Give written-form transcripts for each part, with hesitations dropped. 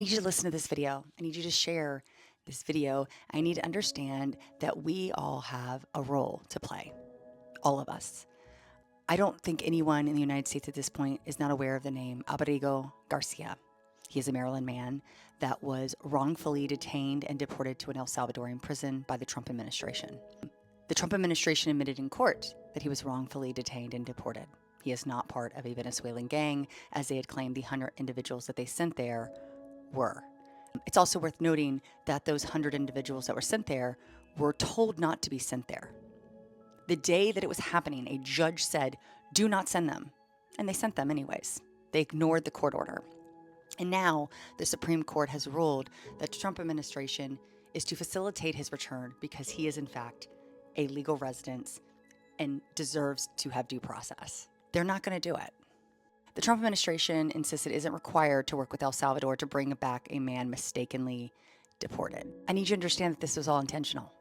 need you to listen to this video. I need you to share this video. I need to understand that we all have a role to play, all of us. I don't think anyone in the United States at this point is not aware of the name Alberigo Garcia. He is a Maryland man that was wrongfully detained and deported to an El Salvadorian prison by the Trump administration. The Trump administration admitted in court that he was wrongfully detained and deported. He is not part of a Venezuelan gang, as they had claimed the 100 individuals that they sent there were. It's also worth noting that those 100 individuals that were sent there were told not to be sent there. The day that it was happening, a judge said, do not send them. And they sent them anyways. They ignored the court order. And now the Supreme Court has ruled that the Trump administration is to facilitate his return because he is in fact a legal resident and deserves to have due process. They're not going to do it. The Trump administration insists it isn't required to work with El Salvador to bring back a man mistakenly deported. I need you to understand that this was all intentional.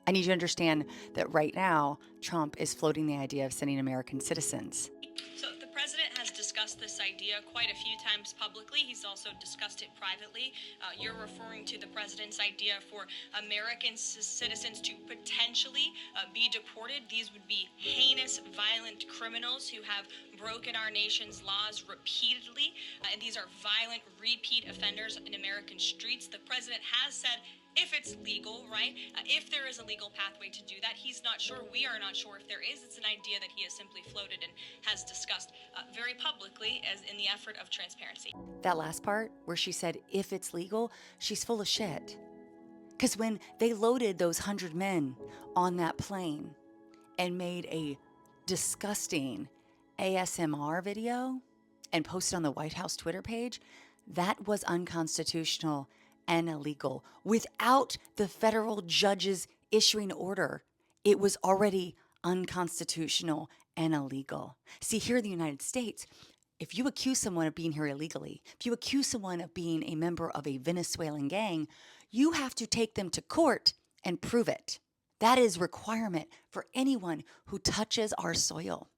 I need you to understand that right now, Trump is floating the idea of sending American citizens. So the president has discussed this idea quite a few times publicly. He's also discussed it privately. You're referring to the president's idea for American citizens to potentially be deported. These would be heinous, violent criminals who have broken our nation's laws repeatedly. And these are violent, repeat offenders in American streets. The president has said if it's legal, right? If there is a legal pathway to do that, he's not sure. We are not sure if there is. It's an idea that he has simply floated and has discussed very publicly as in the effort of transparency. That last part where she said, if it's legal, she's full of shit. Because when they loaded those 100 men on that plane and made a disgusting ASMR video and posted on the White House Twitter page, that was unconstitutional and illegal. Without the federal judges issuing order, it was already unconstitutional and illegal. See, here in the United States, if you accuse someone of being here illegally, if you accuse someone of being a member of a Venezuelan gang, you have to take them to court and prove it. That is a requirement for anyone who touches our soil,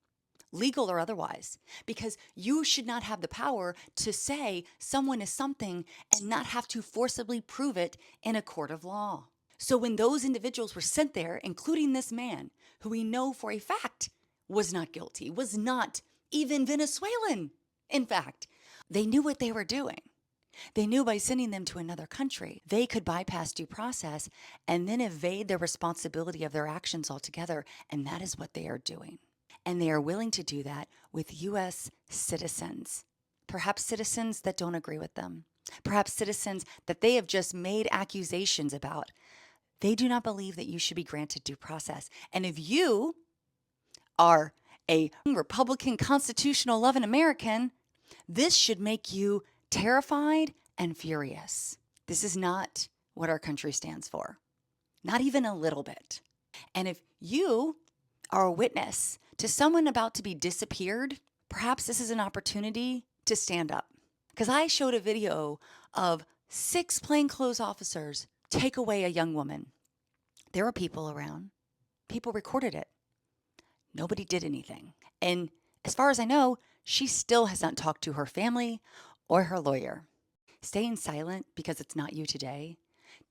legal or otherwise, because you should not have the power to say someone is something and not have to forcibly prove it in a court of law. So when those individuals were sent there, including this man, who we know for a fact was not guilty, was not even Venezuelan, in fact, they knew what they were doing. They knew by sending them to another country, they could bypass due process and then evade the responsibility of their actions altogether. And that is what they are doing. And they are willing to do that with U.S. citizens, perhaps citizens that don't agree with them, perhaps citizens that they have just made accusations about. They do not believe that you should be granted due process. And if you are a Republican, constitutional loving American, this should make you terrified and furious. This is not what our country stands for, not even a little bit. And if you are a witness to someone about to be disappeared, perhaps this is an opportunity to stand up. Because I showed a video of 6 plainclothes officers take away a young woman. There were people around. People recorded it. Nobody did anything. And as far as I know, she still has not talked to her family or her lawyer. Staying silent because it's not you today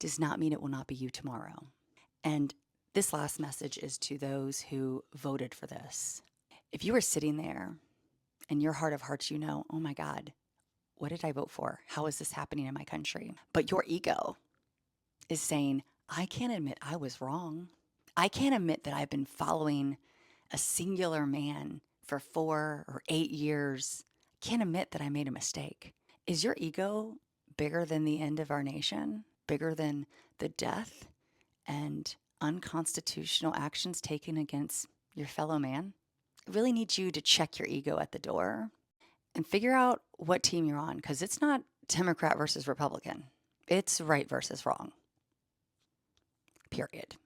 does not mean it will not be you tomorrow. And this last message is to those who voted for this. If you were sitting there in your heart of hearts, you know, oh my God, what did I vote for? How is this happening in my country? But your ego is saying, I can't admit I was wrong. I can't admit that I've been following a singular man for 4 or 8 years. I can't admit that I made a mistake. Is your ego bigger than the end of our nation? Bigger than the death and unconstitutional actions taken against your fellow man? I really need you to check your ego at the door and figure out what team you're on, because it's not Democrat versus Republican. It's right versus wrong. Period.